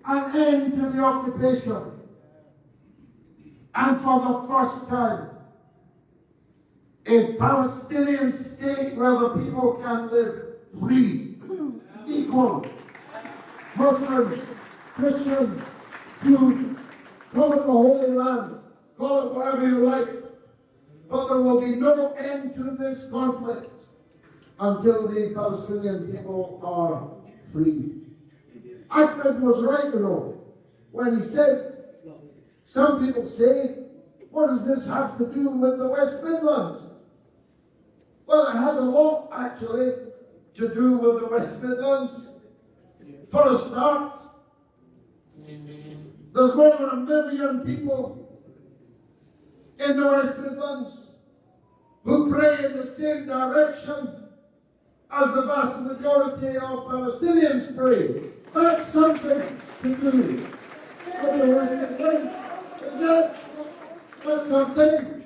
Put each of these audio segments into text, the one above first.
an end to the occupation. And for the first time, a Palestinian state where the people can live free, equal, Muslims, Christians, Jews, call it the Holy Land, call it whatever you like, but there will be no end to this conflict until the Palestinian people are free. Ahmed was right, when he said, some people say, what does this have to do with the West Midlands? Well, it has a lot, actually, to do with the West Midlands. For a start, there's more than 1 million people in the West Midlands who pray in the same direction as the vast majority of Palestinians pray. That's something to do with the West Midlands. That's something.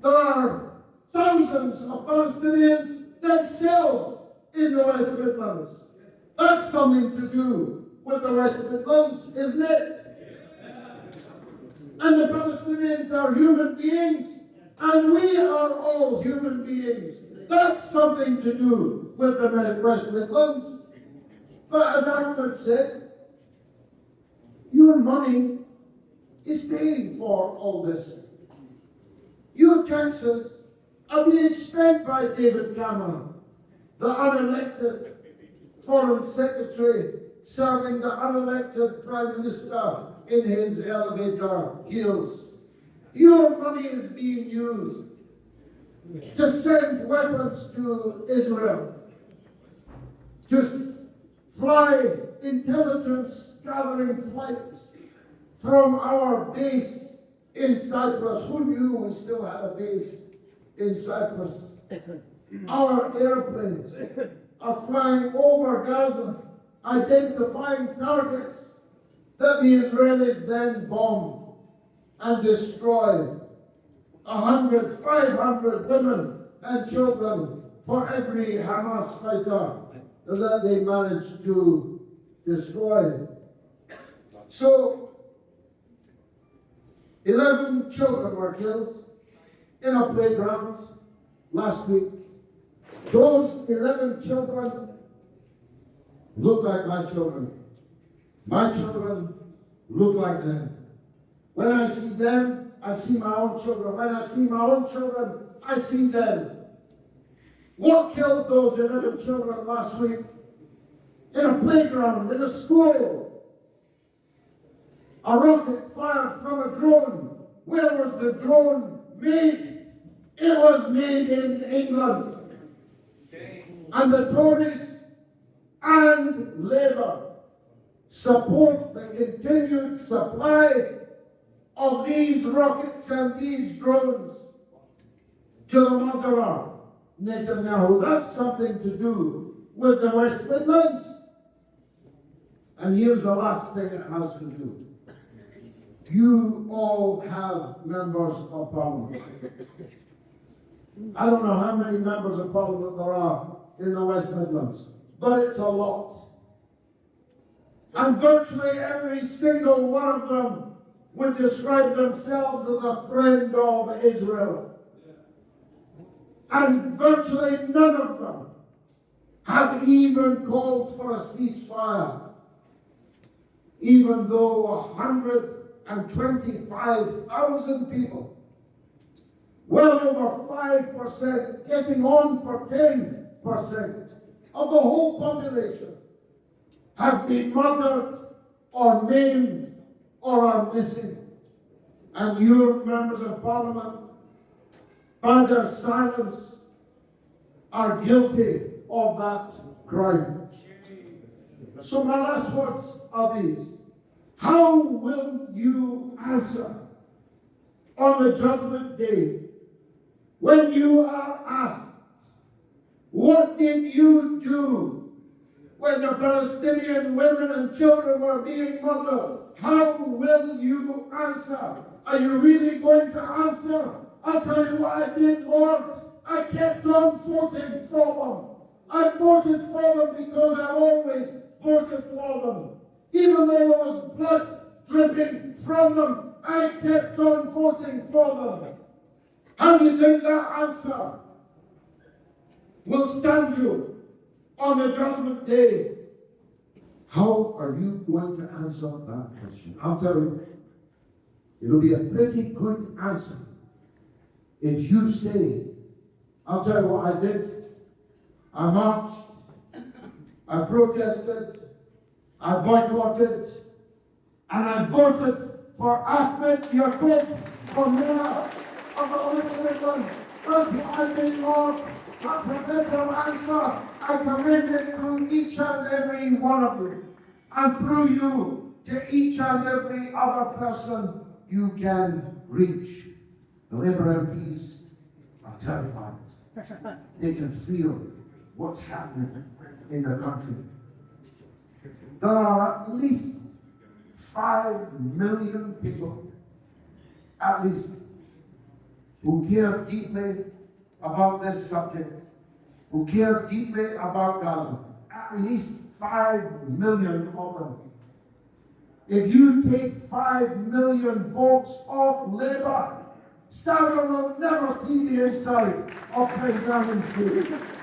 There are thousands of Palestinians themselves in the West Midlands. That's something to do with the West Midlands, isn't it? And the Palestinians are human beings, and we are all human beings. That's something to do with the West Midlands. But as Ahmed said, your money is paying for all this. Your taxes are being spent by David Cameron, the unelected Foreign Secretary, serving the unelected Prime Minister in his elevator heels. Your money is being used to send weapons to Israel, to fly intelligence gathering flights from our base in Cyprus. Who knew we still had a base in Cyprus? Our airplanes are flying over Gaza, identifying targets that the Israelis then bomb and destroy. 100, 500 women and children for every Hamas fighter that they manage to destroy. So, 11 children were killed in a playground last week. Those 11 children look like my children. My children look like them. When I see them, I see my own children. When I see my own children, I see them. What killed those 11 children last week? In a playground, in a school. A rocket fired from a drone. Where was the drone made? It was made in England. And the Tories and Labour support the continued supply of these rockets and these drones to the murderer, Netanyahu. That's something to do with the West Midlands. And here's the last thing it has to do. You all have members of parliament. I don't know how many members of parliament there are in the West Midlands, but it's a lot. And virtually every single one of them would describe themselves as a friend of Israel. And virtually none of them have even called for a ceasefire, even though 125,000 people, well over 5%, getting on for 10% of the whole population, have been murdered or maimed or are missing. And your members of parliament, by their silence, are guilty of that crime. So my last words are these. How will you answer on the judgment day when you are asked, what did you do when the Palestinian women and children were being murdered? How will you answer? Are you really going to answer? I'll tell you what I did, Lord. I kept on voting for them. I voted for them because I always voted for them. from them, I kept on voting for them. How do you think that answer will stand you on the judgment day? How are you going to answer that question? I'll tell you, it'll be a pretty good answer if you say, I'll tell you what I did. I marched, I protested, I boycotted, and I voted for Akhmed Yaqoob for mayor of the Birmingham. I think, Lord, that's a better answer. I commend it to each and every one of you, and through you to each and every other person you can reach. The Labour MPs are terrified. They can feel what's happening in the country. There are at least 5 million people, at least, who care deeply about this subject, who care deeply about Gaza. At least 5 million of them. If you take 5 million votes off Labour, Starmer will never see the inside of Birmingham.